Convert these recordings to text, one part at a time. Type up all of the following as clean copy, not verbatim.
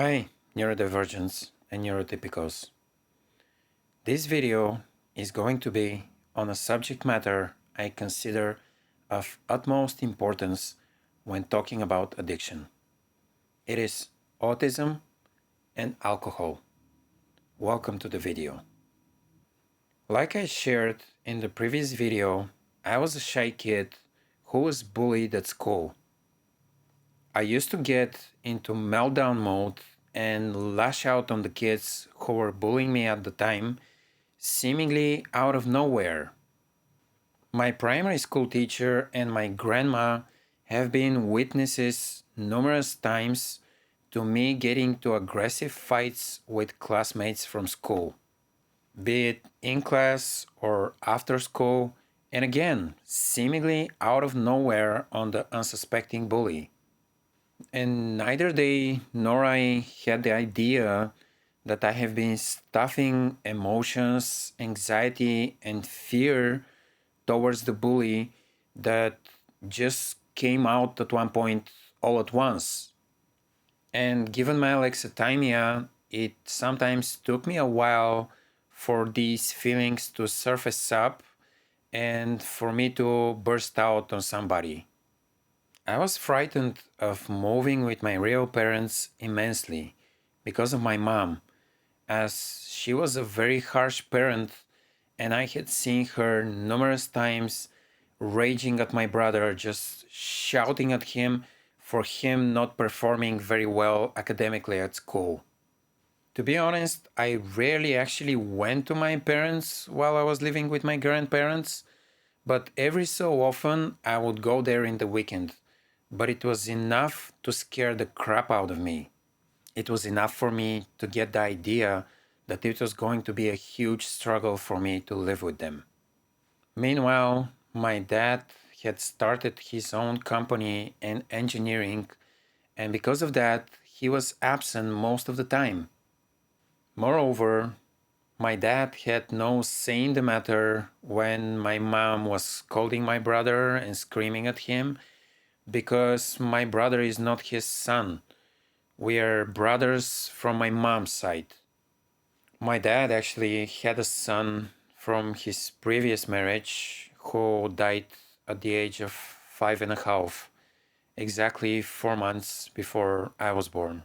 Hi, neurodivergents and neurotypicals. This video is going to be on a subject matter I consider of utmost importance when talking about addiction. It is autism and alcohol. Welcome to the video. Like I shared in the previous video, I was a shy kid who was bullied at school. I used to get into meltdown mode and lash out on the kids who were bullying me at the time, seemingly out of nowhere. My primary school teacher and my grandma have been witnesses numerous times to me getting to aggressive fights with classmates from school, be it in class or after school, and again, seemingly out of nowhere on the unsuspecting bully. And neither they nor I had the idea that I have been stuffing emotions, anxiety, and fear towards the bully that just came out at one point all at once. And given my alexithymia, it sometimes took me a while for these feelings to surface up and for me to burst out on somebody. I was frightened of moving with my real parents immensely because of my mom, as she was a very harsh parent and I had seen her numerous times raging at my brother, just shouting at him for him not performing very well academically at school. To be honest, I rarely actually went to my parents while I was living with my grandparents, but every so often I would go there in the weekend. But it was enough to scare the crap out of me. It was enough for me to get the idea that it was going to be a huge struggle for me to live with them. Meanwhile, my dad had started his own company in engineering, and because of that, he was absent most of the time. Moreover, my dad had no say in the matter when my mom was scolding my brother and screaming at him because my brother is not his son. We are brothers from my mom's side. My dad actually had a son from his previous marriage who died at the age of 5.5, exactly 4 months before I was born.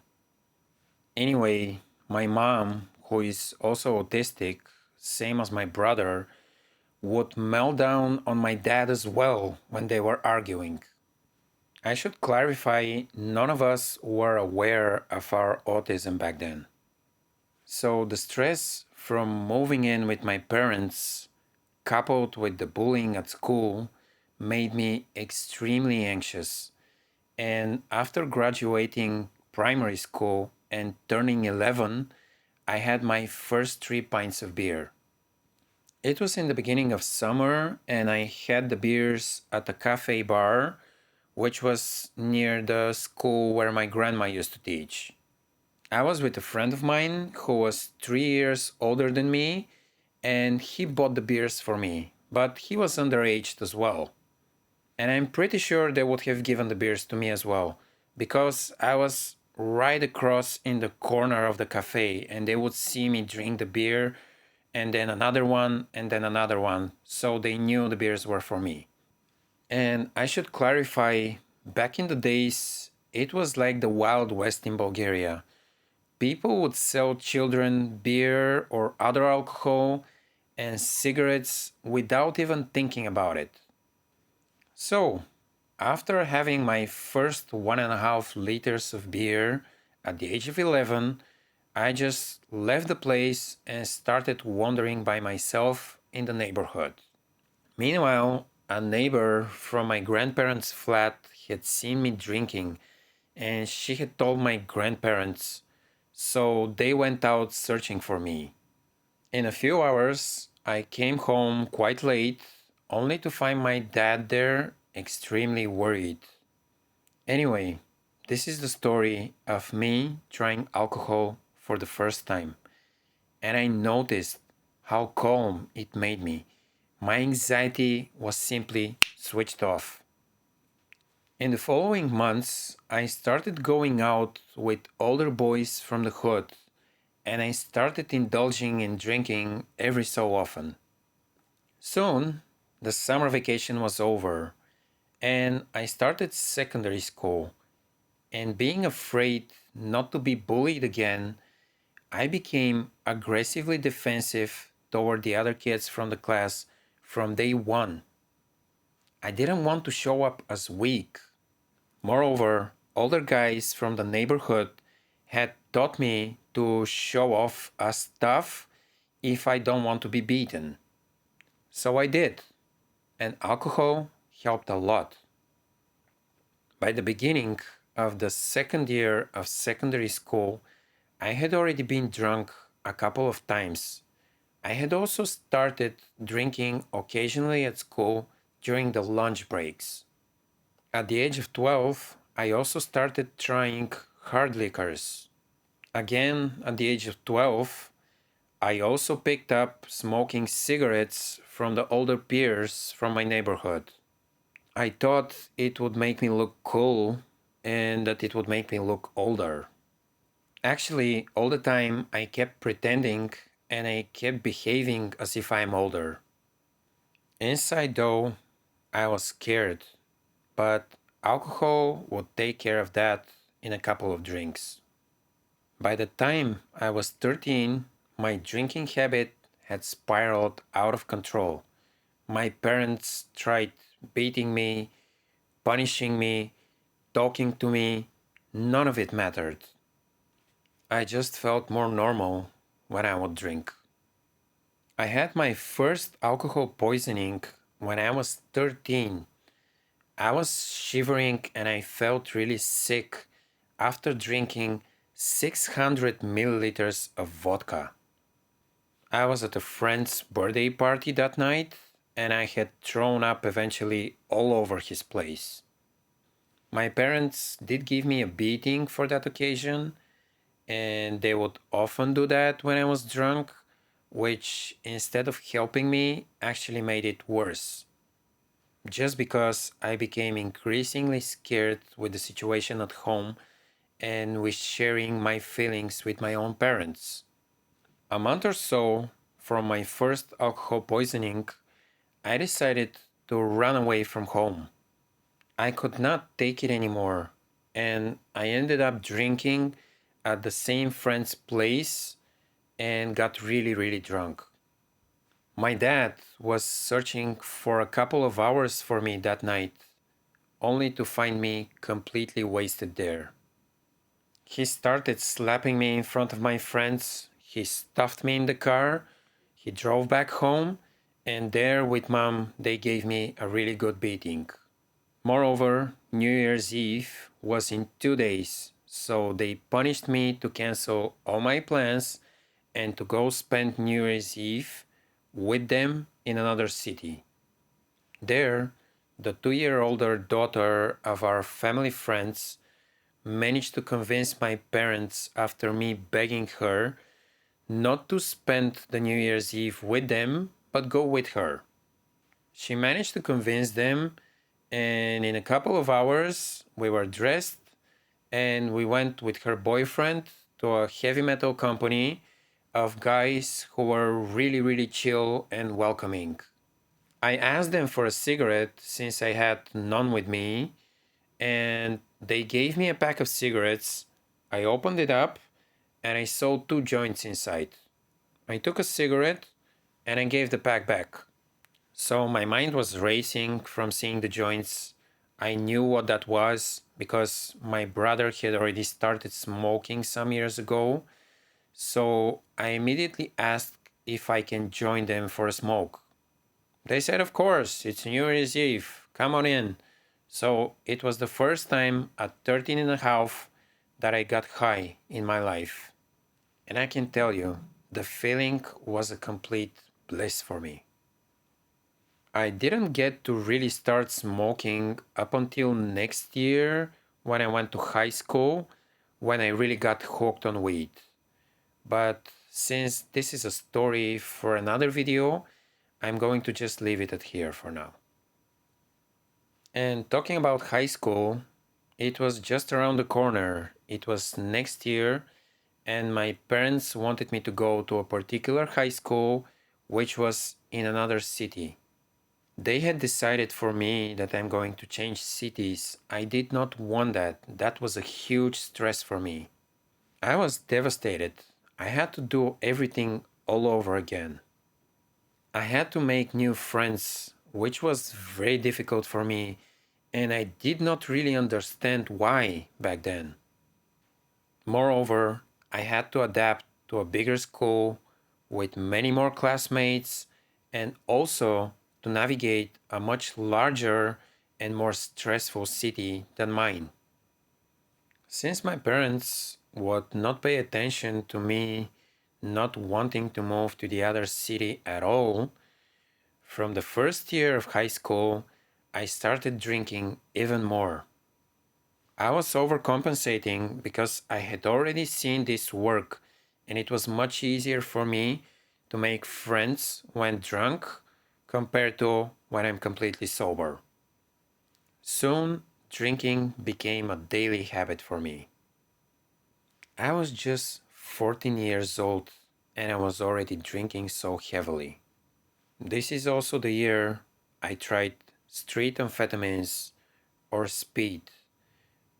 Anyway, my mom, who is also autistic, same as my brother, would melt down on my dad as well when they were arguing. I should clarify, none of us were aware of our autism back then. So the stress from moving in with my parents, coupled with the bullying at school, made me extremely anxious. And after graduating primary school and turning 11, I had my first 3 pints of beer. It was in the beginning of summer, and I had the beers at a cafe bar, which was near the school where my grandma used to teach. I was with a friend of mine who was 3 years older than me, and he bought the beers for me, but he was underage as well. And I'm pretty sure they would have given the beers to me as well, because I was right across in the corner of the cafe, and they would see me drink the beer, and then another one, and then another one, so they knew the beers were for me. And I should clarify, back in the days, it was like the Wild West in Bulgaria. People would sell children beer or other alcohol and cigarettes without even thinking about it. So, after having my first 1.5 liters of beer at the age of 11, I just left the place and started wandering by myself in the neighborhood. Meanwhile, a neighbor from my grandparents' flat had seen me drinking and she had told my grandparents, so they went out searching for me. In a few hours, I came home quite late, only to find my dad there, extremely worried. Anyway, this is the story of me trying alcohol for the first time, and I noticed how calm it made me. My anxiety was simply switched off. In the following months, I started going out with older boys from the hood, and I started indulging in drinking every so often. Soon, the summer vacation was over, and I started secondary school. And being afraid not to be bullied again, I became aggressively defensive toward the other kids from the class from day one. I didn't want to show up as weak. Moreover, older guys from the neighborhood had taught me to show off as tough if I don't want to be beaten. So I did, and alcohol helped a lot. By the beginning of the second year of secondary school, I had already been drunk a couple of times. I had also started drinking occasionally at school during the lunch breaks. At the age of 12, I also started trying hard liquors. Again, at the age of 12, I also picked up smoking cigarettes from the older peers from my neighborhood. I thought it would make me look cool and that it would make me look older. Actually, all the time I kept pretending and I kept behaving as if I'm older. Inside, though, I was scared, but alcohol would take care of that in a couple of drinks. By the time I was 13, my drinking habit had spiraled out of control. My parents tried beating me, punishing me, talking to me. None of it mattered. I just felt more normal when I would drink. I had my first alcohol poisoning when I was 13. I was shivering and I felt really sick after drinking 600 milliliters of vodka. I was at a friend's birthday party that night and I had thrown up eventually all over his place. My parents did give me a beating for that occasion, and they would often do that when I was drunk, which instead of helping me actually made it worse. Just because I became increasingly scared with the situation at home and with sharing my feelings with my own parents. A month or so from my first alcohol poisoning, I decided to run away from home. I could not take it anymore, and I ended up drinking at the same friend's place and got really, really drunk. My dad was searching for a couple of hours for me that night, only to find me completely wasted there. He started slapping me in front of my friends, he stuffed me in the car, he drove back home, and there with mom, they gave me a really good beating. Moreover, New Year's Eve was in 2 days, so they punished me to cancel all my plans and to go spend New Year's Eve with them in another city. There, the 2 year older daughter of our family friends managed to convince my parents after me begging her not to spend the New Year's Eve with them, but go with her. She managed to convince them, and in a couple of hours, we were dressed and we went with her boyfriend to a heavy metal company of guys who were really, really chill and welcoming. I asked them for a cigarette since I had none with me, and they gave me a pack of cigarettes. I opened it up and I saw two joints inside. I took a cigarette and I gave the pack back. So my mind was racing from seeing the joints. I knew what that was because my brother had already started smoking some years ago. So I immediately asked if I can join them for a smoke. They said, of course, it's New Year's Eve. Come on in. So it was the first time at 13 and a half that I got high in my life. And I can tell you, the feeling was a complete bliss for me. I didn't get to really start smoking up until next year when I went to high school, when I really got hooked on weed. But since this is a story for another video, I'm going to just leave it at here for now. And talking about high school, it was just around the corner. It was next year, and my parents wanted me to go to a particular high school, which was in another city. They had decided for me that I'm going to change cities. I did not want that. That was a huge stress for me. I was devastated. I had to do everything all over again. I had to make new friends, which was very difficult for me, and I did not really understand why back then. Moreover, I had to adapt to a bigger school with many more classmates and also to navigate a much larger and more stressful city than mine. Since my parents would not pay attention to me not wanting to move to the other city at all, from the first year of high school, I started drinking even more. I was overcompensating because I had already seen this work, and it was much easier for me to make friends when drunk compared to when I'm completely sober. Soon, drinking became a daily habit for me. I was just 14 years old and I was already drinking so heavily. This is also the year I tried street amphetamines or speed.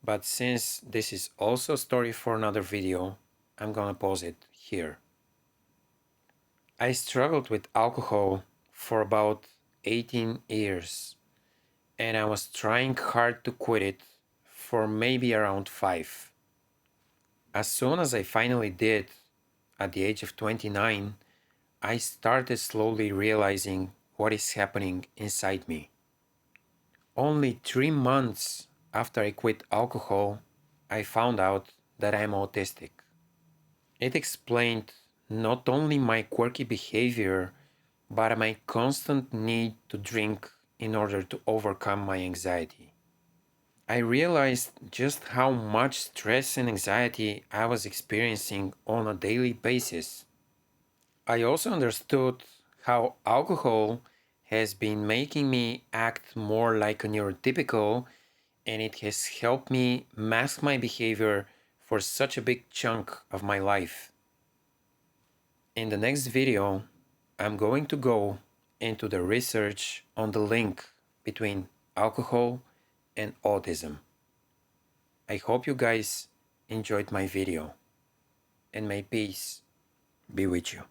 But since this is also a story for another video, I'm gonna pause it here. I struggled with alcohol for about 18 years and I was trying hard to quit it for maybe around 5. As soon as I finally did, at the age of 29, I started slowly realizing what is happening inside me. Only 3 months after I quit alcohol, I found out that I'm autistic. It explained not only my quirky behavior, but my constant need to drink in order to overcome my anxiety. I realized just how much stress and anxiety I was experiencing on a daily basis. I also understood how alcohol has been making me act more like a neurotypical, and it has helped me mask my behavior for such a big chunk of my life. In the next video, I'm going to go into the research on the link between alcohol and autism. I hope you guys enjoyed my video, and may peace be with you.